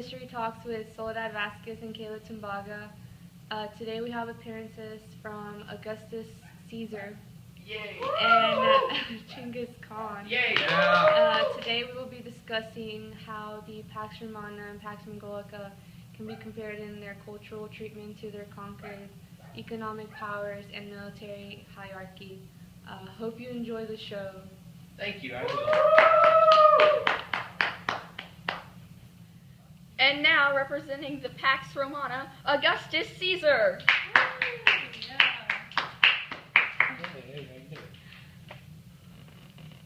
History Talks with Soledad Vasquez and Kayla Timbaga. Today we have appearances from Augustus Caesar Yay! and Genghis Khan. Yay! Today we will be discussing how the Pax Romana and Pax Mongolica can be compared in their cultural treatment to their conquered economic powers and military hierarchy. Hope you enjoy the show. Thank you. I will. And now, representing the Pax Romana, Augustus Caesar.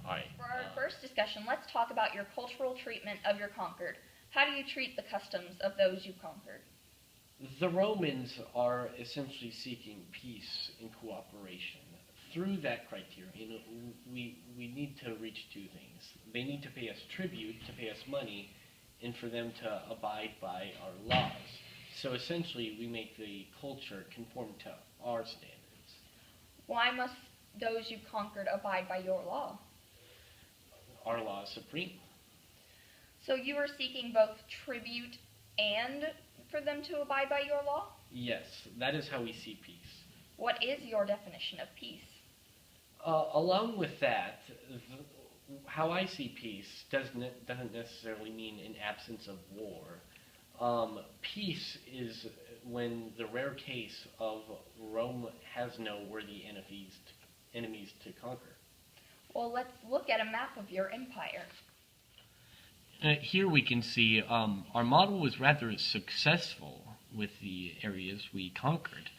For our first discussion, let's talk about your cultural treatment of your conquered. How do you treat the customs of those you conquered? The Romans are essentially seeking peace and cooperation. Through that criterion, we need to reach two things. They need to pay us tribute, to pay us money, and for them to abide by our laws. So essentially, we make the culture conform to our standards. Why must those you conquered abide by your law? Our law is supreme. So you are seeking both tribute and for them to abide by your law? Yes, that is how we see peace. What is your definition of peace? Along with that, how I see peace doesn't necessarily mean an absence of war. Peace is when the rare case of Rome has no worthy enemies to conquer. Well, let's look at a map of your empire. Here we can see our model was rather successful with the areas we conquered.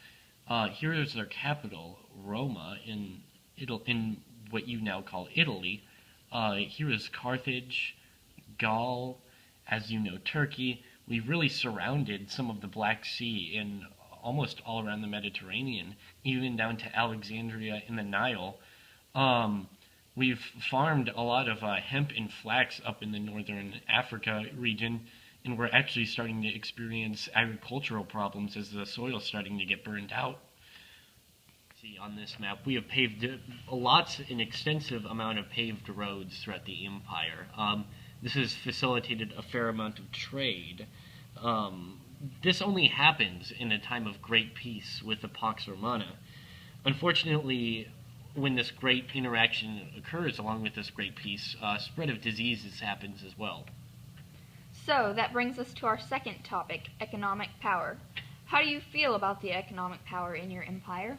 Here is our capital, Roma, in what you now call Italy. Here is Carthage, Gaul, as you know, Turkey. We've really surrounded some of the Black Sea and almost all around the Mediterranean, even down to Alexandria in the Nile. We've farmed a lot of hemp and flax up in the northern Africa region, and we're actually starting to experience agricultural problems as the soil's starting to get burned out. See on this map, we have paved an extensive amount of paved roads throughout the empire. This has facilitated a fair amount of trade. This only happens in a time of great peace with the Pax Romana. Unfortunately, when this great interaction occurs along with this great peace, spread of diseases happens as well. So that brings us to our second topic, economic power. How do you feel about the economic power in your empire?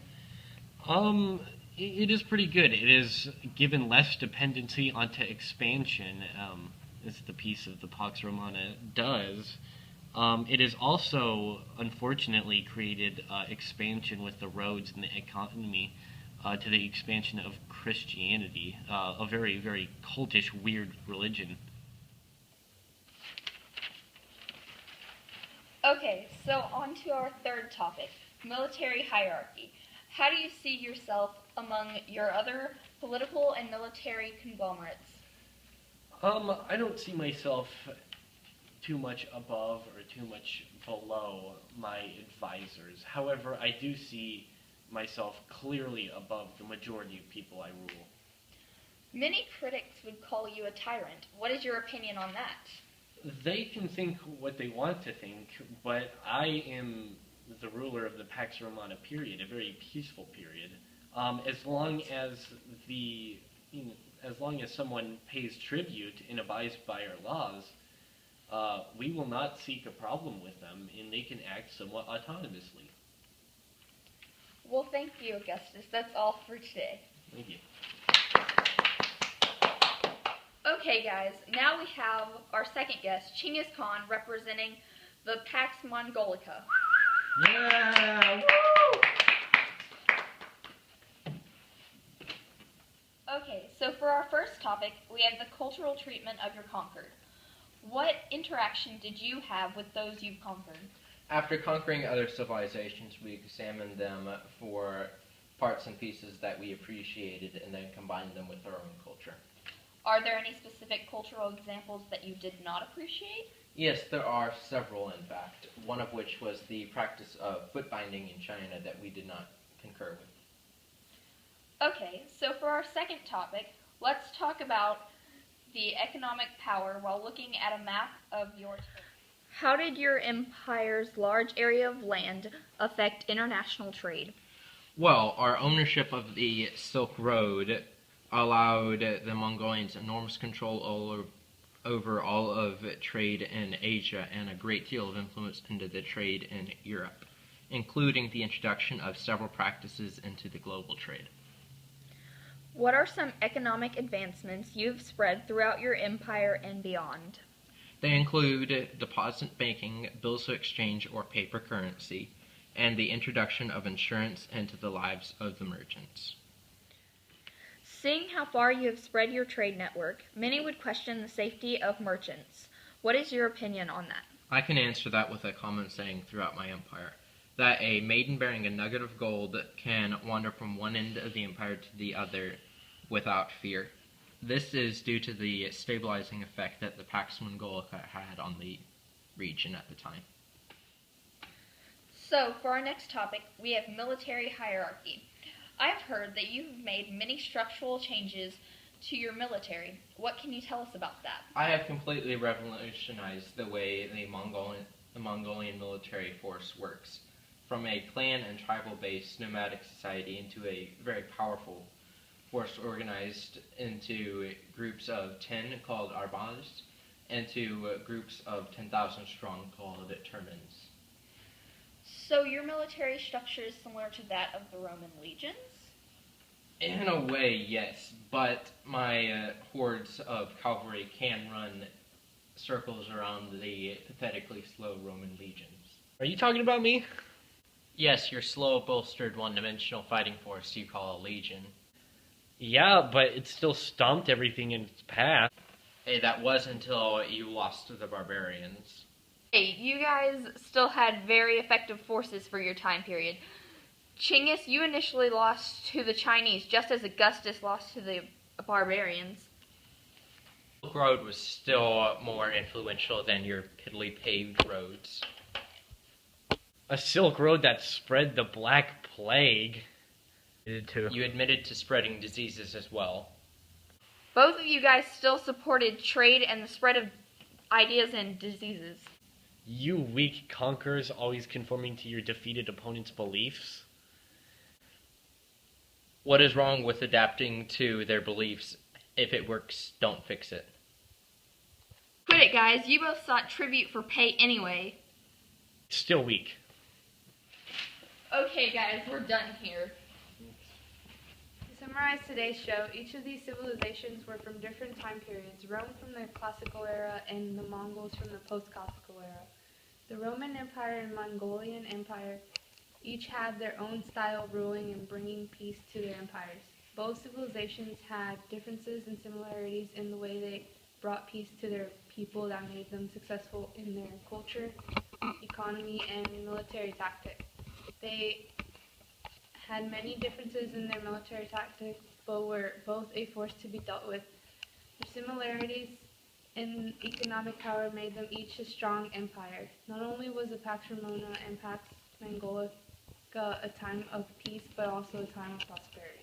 It is pretty good. It is given less dependency onto expansion, as the peace of the Pax Romana does. It has also, unfortunately, created expansion with the roads and the economy to the expansion of Christianity, a very, very cultish, weird religion. Okay, so on to our third topic, military hierarchy. How do you see yourself among your other political and military conglomerates? I don't see myself too much above or too much below my advisors. However, I do see myself clearly above the majority of people I rule. Many critics would call you a tyrant. What is your opinion on that? They can think what they want to think, but I am the ruler of the Pax Romana period, a very peaceful period. As long as someone pays tribute and abides by our laws, we will not seek a problem with them, and they can act somewhat autonomously. Well, thank you, Augustus. That's all for today. Thank you. Okay, guys, now we have our second guest, Genghis Khan, representing the Pax Mongolica. Yeah! Woo! Okay, so for our first topic, we have the cultural treatment of your conquered. What interaction did you have with those you've conquered? After conquering other civilizations, we examined them for parts and pieces that we appreciated and then combined them with our own culture. Are there any specific cultural examples that you did not appreciate? Yes, there are several, in fact, one of which was the practice of foot binding in China that we did not concur with. Okay, so for our second topic, let's talk about the economic power while looking at a map of your turf. How did your empire's large area of land affect international trade? Well, our ownership of the Silk Road allowed the Mongolians enormous control over all of trade in Asia and a great deal of influence into the trade in Europe, including the introduction of several practices into the global trade. What are some economic advancements you've spread throughout your empire and beyond? They include deposit banking, bills of exchange, or paper currency, and the introduction of insurance into the lives of the merchants. Seeing how far you have spread your trade network, many would question the safety of merchants. What is your opinion on that? I can answer that with a common saying throughout my empire, that a maiden bearing a nugget of gold can wander from one end of the empire to the other without fear. This is due to the stabilizing effect that the Pax Mongolica had on the region at the time. So, for our next topic, we have military hierarchy. I've heard that you've made many structural changes to your military. What can you tell us about that? I have completely revolutionized the way the Mongolian military force works, from a clan and tribal-based nomadic society into a very powerful force organized into groups of 10 called arbads, and to groups of 10,000 strong called turmans. So your military structure is similar to that of the Roman legions? In a way, yes, but my hordes of cavalry can run circles around the pathetically slow Roman legions. Are you talking about me? Yes, your slow, bolstered, one-dimensional fighting force you call a legion. Yeah, but it still stomped everything in its path. Hey, that was until you lost to the barbarians. Hey, you guys still had very effective forces for your time period. Chinggis, you initially lost to the Chinese, just as Augustus lost to the barbarians. The Silk Road was still more influential than your piddly paved roads. A Silk Road that spread the Black Plague. You admitted to spreading diseases as well. Both of you guys still supported trade and the spread of ideas and diseases. You weak conquerors, always conforming to your defeated opponent's beliefs. What is wrong with adapting to their beliefs? If it works, don't fix it. Quit it, guys. You both sought tribute for pay anyway. Still weak. Okay, guys, we're done here. To summarize today's show, each of these civilizations were from different time periods, Rome from the classical era and the Mongols from the post-classical era. The Roman Empire and Mongolian Empire each had their own style of ruling and bringing peace to their empires. Both civilizations had differences and similarities in the way they brought peace to their people that made them successful in their culture, economy, and military tactics. They had many differences in their military tactics, but were both a force to be dealt with. Their similarities in economic power made them each a strong empire. Not only was the Pax Romana and Pax Mongolica a time of peace, but also a time of prosperity.